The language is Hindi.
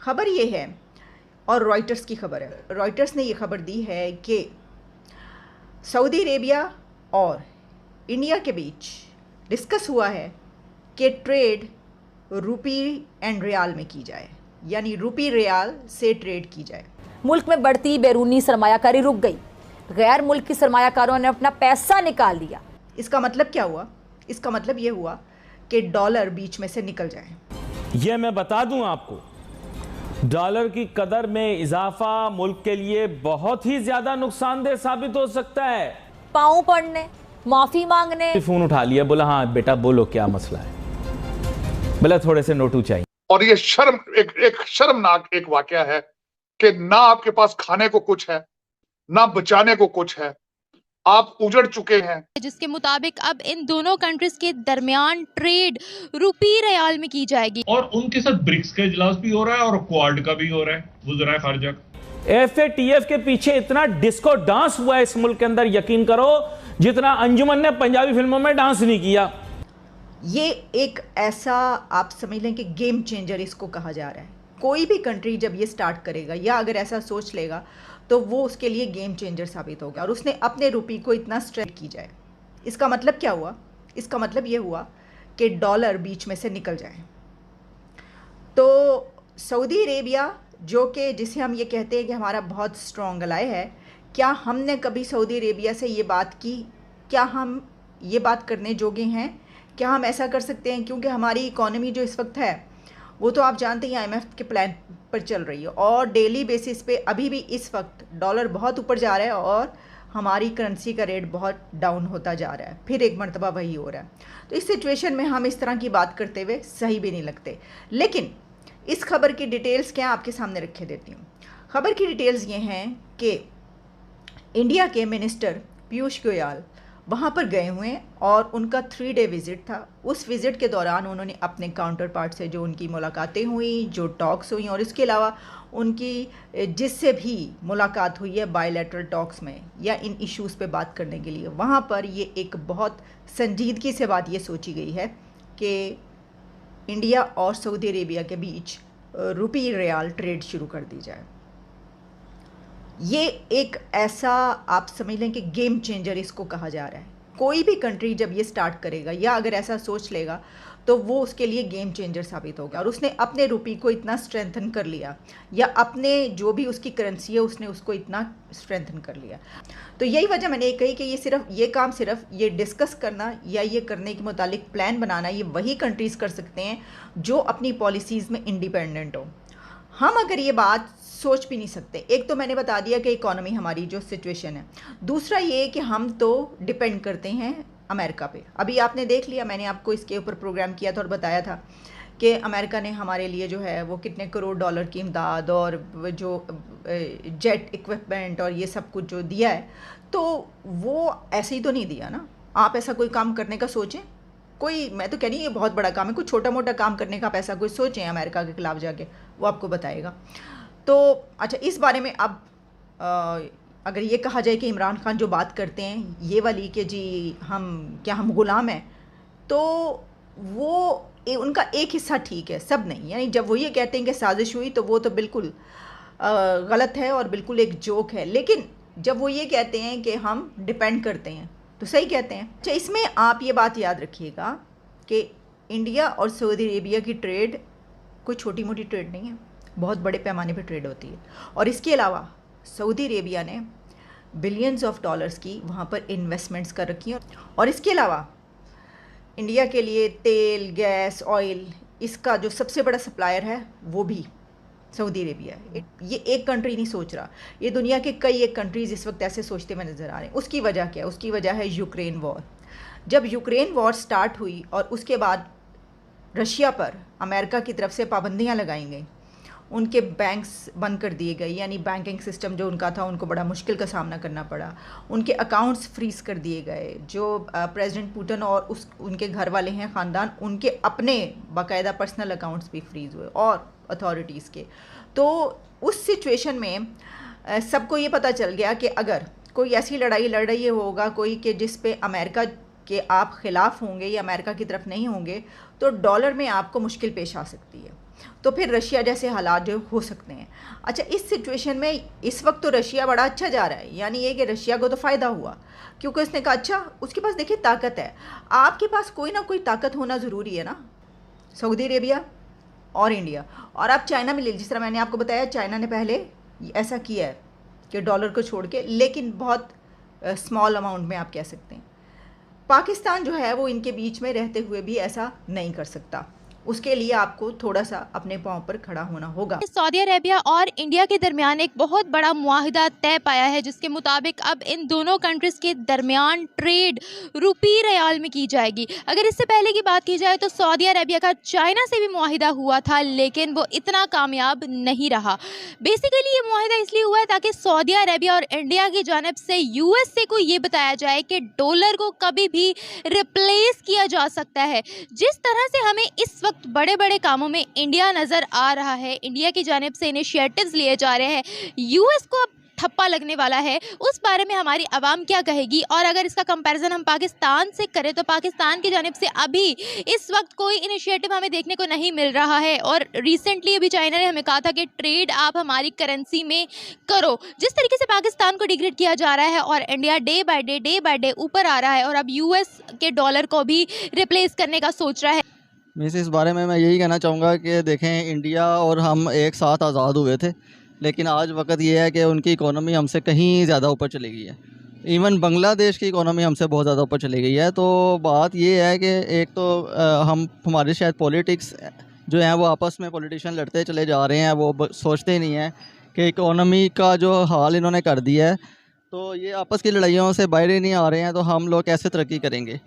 खबर ये है, और रॉयटर्स की खबर है, रॉयटर्स ने ये खबर दी है कि सऊदी अरेबिया और इंडिया के बीच डिस्कस हुआ है कि ट्रेड रुपी एंड रियाल में की जाए, यानी रुपी रियाल से ट्रेड की जाए। मुल्क में बढ़ती बैरूनी सरमायाकारी रुक गई, गैर मुल्की सरमायाकारों ने अपना पैसा निकाल लिया। इसका मतलब क्या हुआ? इसका मतलब ये हुआ कि डॉलर बीच में से निकल जाए। ये मैं बता दूं आपको, डॉलर की कदर में इजाफा मुल्क के लिए बहुत ही ज्यादा नुकसानदेह साबित हो सकता है। पाँव पड़ने, माफी मांगने, फोन उठा लिया, बोला हाँ बेटा बोलो क्या मसला है, बोला थोड़े से नोटू चाहिए। और ये एक शर्मनाक एक वाकया है कि ना आपके पास खाने को कुछ है, ना बचाने को कुछ है, आप उजड़ चुके हैं। जिसके मुताबिक अब इन दोनों कंट्रीज के दरमियान ट्रेड रुपी रियाल में की जाएगी। और उनके साथ ब्रिक्स का इजलास भी हो रहा है और क्वाड का भी हो रहा है, वज़राए खारजा का। FATF के पीछे इतना डिस्को डांस हुआ है इस मुल्क के अंदर, यकीन करो जितना अंजुमन ने पंजाबी फिल्मों में डांस नहीं किया। ये एक ऐसा आप समझ लें कि गेम चेंजर इसको कहा जा रहा है। कोई भी कंट्री जब ये स्टार्ट करेगा या अगर ऐसा सोच लेगा तो वो उसके लिए गेम चेंजर साबित होगा, और उसने अपने रुपये को इतना स्ट्रेंथ की जाए। इसका मतलब क्या हुआ? इसका मतलब ये हुआ कि डॉलर बीच में से निकल जाए। तो सऊदी अरेबिया, जो कि जिसे हम ये कहते हैं कि हमारा बहुत स्ट्रॉन्ग अलाय है, क्या हमने कभी सऊदी अरेबिया से ये बात की? क्या हम ये बात करने जोगे हैं? क्या हम ऐसा कर सकते हैं? क्योंकि हमारी इकॉनमी जो इस वक्त है वो तो आप जानते हैं IMF के प्लान पर चल रही है, और डेली बेसिस पे अभी भी इस वक्त डॉलर बहुत ऊपर जा रहा है और हमारी करेंसी का रेट बहुत डाउन होता जा रहा है। फिर एक मरतबा वही हो रहा है। तो इस सिचुएशन में हम इस तरह की बात करते हुए सही भी नहीं लगते। लेकिन इस खबर की डिटेल्स क्या आपके सामने रखे देती हूँ। खबर की डिटेल्स ये हैं कि इंडिया के मिनिस्टर पीयूष गोयल वहाँ पर गए हुए हैं और उनका 3 डे विज़िट था। उस विज़िट के दौरान उन्होंने अपने काउंटर पार्ट से जो उनकी मुलाकातें हुई, जो टॉक्स हुई, और इसके अलावा उनकी जिससे भी मुलाकात हुई है बायलैटरल टॉक्स में या इन इश्यूज़ पे बात करने के लिए, वहाँ पर ये एक बहुत संजीदगी से बात ये सोची गई है कि इंडिया और सऊदी अरेबिया के बीच रुपी रियाल ट्रेड शुरू कर दी जाए। ये एक ऐसा आप समझ लें कि गेम चेंजर इसको कहा जा रहा है। कोई भी कंट्री जब ये स्टार्ट करेगा या अगर ऐसा सोच लेगा तो वो उसके लिए गेम चेंजर साबित होगा, और उसने अपने रुपये को इतना स्ट्रेंथन कर लिया, या अपने जो भी उसकी करेंसी है उसने उसको इतना स्ट्रेंथन कर लिया। तो यही वजह मैंने कही कि ये काम सिर्फ ये डिस्कस करना या ये करने के मुतालिक प्लान बनाना ये वही कंट्रीज़ कर सकते हैं जो अपनी पॉलिसीज़ में इंडिपेंडेंट हो। हम अगर ये बात सोच भी नहीं सकते। एक तो मैंने बता दिया कि इकॉनमी हमारी जो सिचुएशन है, दूसरा ये कि हम तो डिपेंड करते हैं अमेरिका पे। अभी आपने देख लिया, मैंने आपको इसके ऊपर प्रोग्राम किया था और बताया था कि अमेरिका ने हमारे लिए जो है वो कितने करोड़ डॉलर की इमदाद और जो जेट इक्विपमेंट और ये सब कुछ जो दिया है, तो वो ऐसे ही तो नहीं दिया ना। आप ऐसा कोई काम करने का सोचें, कोई, मैं तो कह रही हूँ ये बहुत बड़ा काम है, कोई छोटा मोटा काम करने का आप ऐसा कोई सोचें अमेरिका के खिलाफ जाके, वो आपको बताएगा। तो अच्छा, इस बारे में अब अगर ये कहा जाए कि इमरान खान जो बात करते हैं ये वाली कि जी हम गुलाम हैं, तो वो उनका एक हिस्सा ठीक है, सब नहीं। यानी जब वो ये कहते हैं कि साजिश हुई तो वो तो बिल्कुल गलत है और बिल्कुल एक जोक है। लेकिन जब वो ये कहते हैं कि हम डिपेंड करते हैं तो सही कहते हैं। अच्छा, इसमें आप ये बात याद रखिएगा कि इंडिया और सऊदी अरेबिया की ट्रेड कोई छोटी मोटी ट्रेड नहीं है, बहुत बड़े पैमाने पर ट्रेड होती है। और इसके अलावा सऊदी अरेबिया ने बिलियंस ऑफ डॉलर्स की वहाँ पर इन्वेस्टमेंट्स कर रखी हैं, और इसके अलावा इंडिया के लिए तेल, गैस, ऑयल, इसका जो सबसे बड़ा सप्लायर है वो भी सऊदी अरेबिया है। ये एक कंट्री नहीं सोच रहा, ये दुनिया के कई एक कंट्रीज़ इस वक्त ऐसे सोचते हुए नज़र आ रहे हैं। उसकी वजह क्या है? उसकी वजह है यूक्रेन वॉर। जब यूक्रेन वॉर स्टार्ट हुई और उसके बाद रशिया पर अमेरिका की तरफ से पाबंदियाँ लगाई गई, उनके बैंक्स बंद कर दिए गए, यानी बैंकिंग सिस्टम जो उनका था उनको बड़ा मुश्किल का सामना करना पड़ा, उनके अकाउंट्स फ्रीज़ कर दिए गए। जो प्रेसिडेंट पुतिन और उनके घर वाले हैं ख़ानदान, उनके अपने बाकायदा पर्सनल अकाउंट्स भी फ्रीज़ हुए और अथॉरिटीज़ के। तो उस सिचुएशन में सबको ये पता चल गया कि अगर कोई ऐसी लड़ाई लड़ रही होगा कोई कि जिस पे अमेरिका के आप ख़िलाफ़ होंगे या अमेरिका की तरफ नहीं होंगे, तो डॉलर में आपको मुश्किल पेश आ सकती है। तो फिर रशिया जैसे हालात जो हो सकते हैं। अच्छा, इस सिचुएशन में इस वक्त तो रशिया बड़ा अच्छा जा रहा है, यानी ये कि रशिया को तो फ़ायदा हुआ क्योंकि उसने कहा अच्छा उसके पास देखिए ताकत है। आपके पास कोई ना कोई ताकत होना ज़रूरी है ना, सऊदी अरेबिया और इंडिया। और आप चाइना में ले लीजिए, जिस तरह मैंने आपको बताया चाइना ने पहले ऐसा किया है कि डॉलर को छोड़ के, लेकिन बहुत स्मॉल अमाउंट में आप कह सकते हैं। पाकिस्तान जो है वो इनके बीच में रहते हुए भी ऐसा नहीं कर सकता, उसके लिए आपको थोड़ा सा अपने पांव पर खड़ा होना होगा। सऊदी अरेबिया और इंडिया के दरमियान एक बहुत बड़ा मुआहिदा तय पाया है, जिसके मुताबिक अब इन दोनों कंट्रीज़ के दरमियान ट्रेड रुपी रियाल में की जाएगी। अगर इससे पहले की बात की जाए तो सऊदी अरेबिया का चाइना से भी मुआहिदा हुआ था, लेकिन वो इतना कामयाब नहीं रहा। बेसिकली ये मुआहिदा इसलिए हुआ है ताकि सऊदी अरेबिया और इंडिया की जानिब से यूएसए को ये बताया जाए कि डॉलर को कभी भी रिप्लेस किया जा सकता है। जिस तरह से हमें इस वक्त बड़े बड़े कामों में इंडिया नज़र आ रहा है, इंडिया की जानिब से इनिशिएटिव्स लिए जा रहे हैं, यूएस को अब ठप्पा लगने वाला है, उस बारे में हमारी आवाम क्या कहेगी। और अगर इसका कंपैरिजन हम पाकिस्तान से करें तो पाकिस्तान की जानिब से अभी इस वक्त कोई इनिशिएटिव हमें देखने को नहीं मिल रहा है। और रिसेंटली अभी चाइना ने हमें कहा था कि ट्रेड आप हमारी करेंसी में करो। जिस तरीके से पाकिस्तान को डिग्रेड किया जा रहा है और इंडिया डे बाय डे ऊपर आ रहा है और अब यूएस के डॉलर को भी रिप्लेस करने का सोच रहा है। वैसे इस बारे में मैं यही कहना चाहूँगा कि देखें, इंडिया और हम एक साथ आज़ाद हुए थे, लेकिन आज वक्त ये है कि उनकी इकोनॉमी हमसे कहीं ज़्यादा ऊपर चली गई है। इवन बांग्लादेश की इकोनॉमी हमसे बहुत ज़्यादा ऊपर चली गई है। तो बात ये है कि एक तो हमारे शायद पॉलिटिक्स जो हैं वो आपस में पॉलिटिशियन लड़ते चले जा रहे हैं, वो सोचते ही नहीं हैं कि इकोनॉमी का जो हाल इन्होंने कर दिया है, तो ये आपस की लड़ाइयों से बाहर ही नहीं आ रहे हैं, तो हम लोग कैसे तरक्की करेंगे।